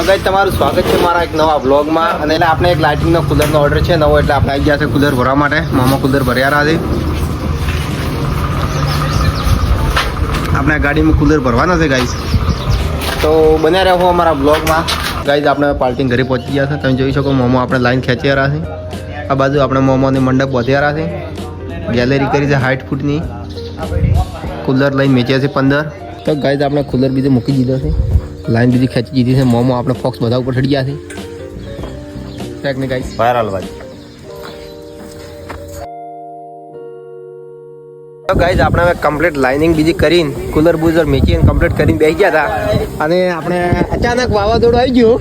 Guys તમારું સ્વાગત છે મારા એક નવા બ્લોગમાં અને એટલે આપણે એક લાઇટિંગનો કુલરનો ઓર્ડર છે નવો એટલે આપણે આવી ગયા છે કુલર ભરવા માટે મામા કુલર ભર્યા છે આપણે ગાડીમાં કુલર ભરવાના છે ગાઈસ તો બન્યા રહો અમારા બ્લોગમાં ગાઈસ આપણે પાર્ટી ઘરે પહોંચી ગયા છે તમે જોઈ શકો મોમો આપણે લાઈન ખેંચી રહ્યા છે આ બાજુ આપણે મોમોની મંડપ વધ્યા છે ગેલેરી કરી છે 60 ફૂટની કુલર લઈને વેચ્યા છે 15 તો ગાઈસ આપણે કુલર બીજે મૂકી દીધો છે લાઈન બીજી ખેંચી દીધી છે મોમો આપણે ફોક્સ બધા ઉપર ચડી ગયા છે ને ગાઈસ વાયરલ ભાઈ તો ગાઈસ આપણે હવે કમ્પ્લીટ લાઇનિંગ બીજી કરીને કુલર બુઝર મેચીને કમ્પ્લીટ કરીને બેસી ગયા હતા અને આપણે અચાનક વાવાઝોડું આવી ગયું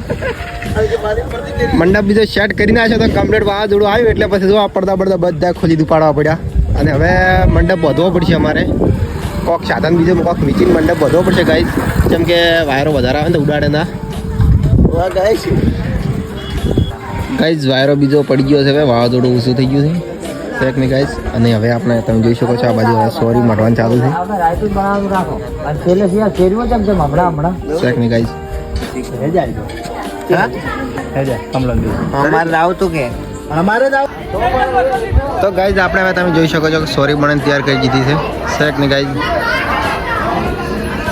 મંડપ બીજો સેટ કરી નાખ્યો તો કમ્પ્લીટ વાવાઝોડું આવ્યું એટલે પછી જો આ પડદા બધા ખોલી દુપાડવા પડ્યા અને હવે મંડપ વધવો પડશે અમારે કોક સાધન બીજો કોક વીચીને મંડપ વધવો પડશે ગાઈસ જેમ કે વાયરો વધારે આવે ને ઉડાડે ના ગાઈસ વાયરો બીજો પડી ગયો છે હવે વાવાઝોડું ઓછું થઈ ગયું છે ને ગાઈસ અને હવે આપણે તમે જોઈ શકો છો આ બાજુ સોરી મટવાનું ચાલુ છે ને ગાઈસ તો ગાઈસ આપણે હવે તમે જોઈ શકો છો કે સોરી મને તૈયાર કરી દીધી છે શેક ને ગાઈસ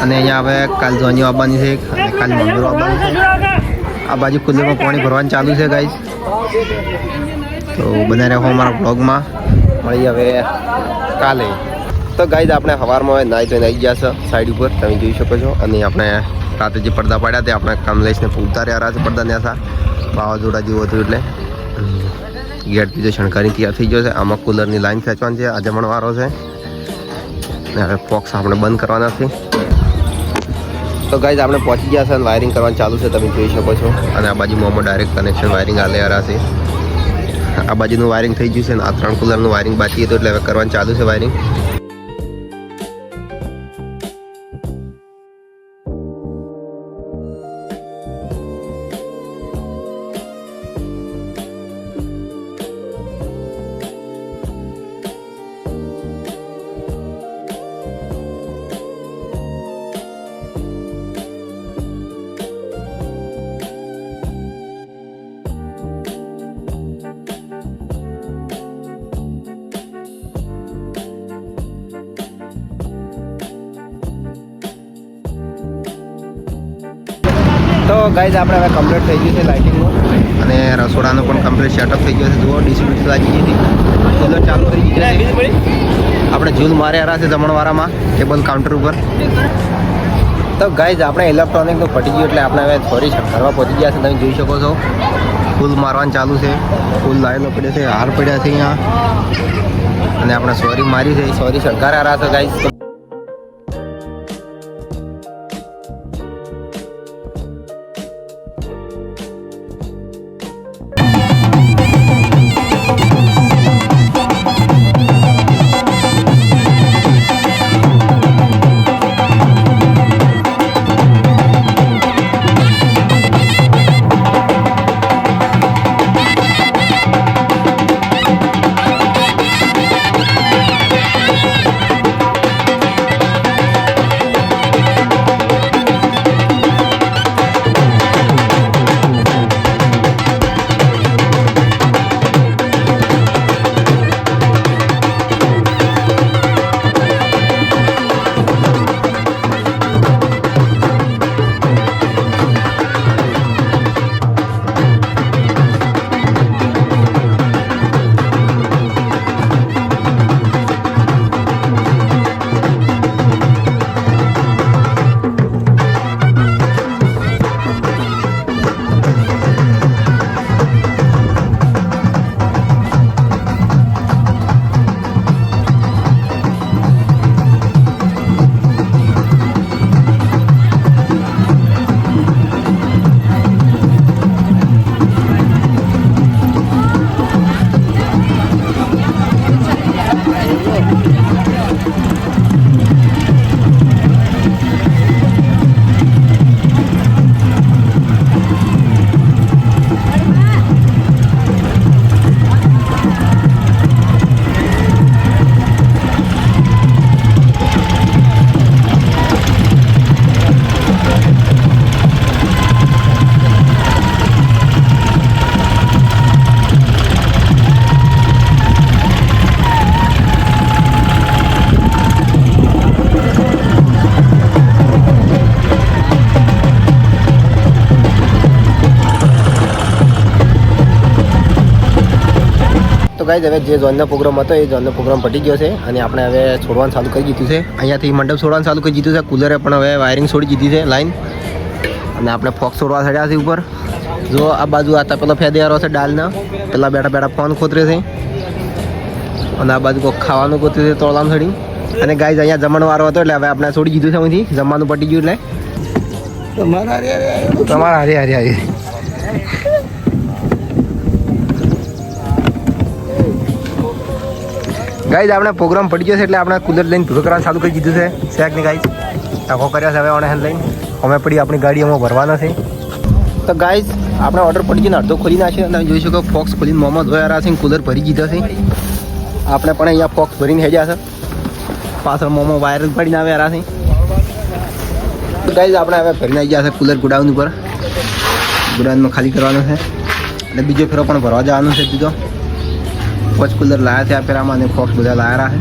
અને અહીંયા હવે કાલ ધોનીઓ આવવાની છે અને કાલ મંદિરો આવવાની છે આ બાજુ કુલરમાં પાણી ભરવાનું ચાલુ છે ગાઈસ તો બને રહો અમારા બ્લોગમાં મળી હવે કાલે તો ગાઈસ આપણે સવારમાં હવે નાઈ ધોઈને આવી ગયા છે સાઈડ ઉપર તમે જોઈ શકો છો અને આપણે રાતે જે પડદા પાડ્યા તે આપણે કમલેશને ઉતાર્યા છે પડદાને હતા વાવાઝોડા જેવું હતું એટલે ગેટ બીજો શણકારી તૈયાર થઈ ગયો છે આમાં કુલરની લાઈન ખેંચવાની છે આ જમણવારો છે અને હવે ફોક્સ આપણે બંધ કરવાના છે તો ગાઈઝ આપણે પહોંચી ગયા છે અને વાયરિંગ કરવાનું ચાલુ છે તમે જોઈ શકો છો અને આ બાજુ મોમો ડાયરેક્ટ કનેક્શન વાયરિંગ હાલે રહ્યા છે આ બાજુનું વાયરિંગ થઈ ગયું છે અને આ 3 કુલરનું વાયરિંગ બાકી હતું એટલે હવે કરવાનું ચાલુ છે વાયરિંગ તો ગાઈઝ આપણે હવે કમ્પ્લીટ થઈ ગયું છે લાઇટિંગનું અને રસોડાનું પણ કમ્પ્લીટ સેટઅપ થઈ ગયો છે જુઓ ડિસ્ટ્રીબ્યુટ લાગી ગઈ હતી કુલર ચાલુ થઈ ગઈ છે આપણે ઝૂલ માર્યા છે જમણવારામાં ટેબલ કાઉન્ટર ઉપર તો ગાઈઝ આપણે ઇલેક્ટ્રોનિકનું પટી ગયું એટલે આપણે હવે સોરી કરવા પહોંચી ગયા છે તમે જોઈ શકો છો ફૂલ મારવાનું ચાલુ છે ફૂલ લાઈનો પડે છે હાર પડ્યા છે અહીંયા અને આપણે સોરી મારી છે સોરી શણગાર્યા રહ્યા છે ગાઈઝ ગાઈઝ હવે જે ઝોનનો પ્રોગ્રામ હતો એ ઝોનનો પ્રોગ્રામ પતી ગયો છે અને આપણે હવે છોડવાનું ચાલુ કરી દીધું છે. અહીંયાથી મંડપ છોડવાનું ચાલુ કરી દીધું છે. કુલરે પણ હવે વાયરિંગ છોડી દીધી છે લાઈન અને આપણે ફોક્સ છોડવા ચડ્યા છે ઉપર. જો આ બાજુ આતા પેલો ફેદેવારો છે ડાલના, પેલા બેઠા બેઠા ફોન ખોતરે છે અને આ બાજુ કોઈ ખાવાનું ખોતરે છે તોલામ છડી. અને ગાઈઝ અહીંયા જમણવારો હતો એટલે હવે આપણે છોડી દીધું છે અહીંથી, જમવાનું પતી ગયું એટલે તમારા હારે હારે હારે ગાઈઝ આપણે પ્રોગ્રામ પડી ગયો છે એટલે આપણે કુલર લઈને ભૂરો કરવાનું ચાલુ કરી દીધું છે. શેક ને ગાઈઝ ટકો કર્યા છે હવે ઓને હેન્ડ લઈને અમે પડી આપણી ગાડી એમાં ભરવાના છે. તો ગાઈઝ આપણે ઓર્ડર પડી ગયો અડધો ખોલી નાખ્યો અને જોઈ શકો ફોક્સ ખોલીને મોમાં ધોયા રહ્યા છે, કુલર ભરી દીધા છે. આપણે પણ અહીંયા ફોક્સ ભરીને હેડ્યા છે, પાછળ મોમાં વાયર પડીને આવ્યા રહ્યા છે. તો ગાઈઝ આપણે હવે ભરીને આવી ગયા છે કુલર ગોડાઉન ઉપર, ગોડાઉનમાં ખાલી કરવાનું છે અને બીજો ફેરો પણ ભરવા જવાનું છે. બીજો 5 કુલર લાયા છે આ ફેરામાં અને ફોક્સ બધા લાયા છે.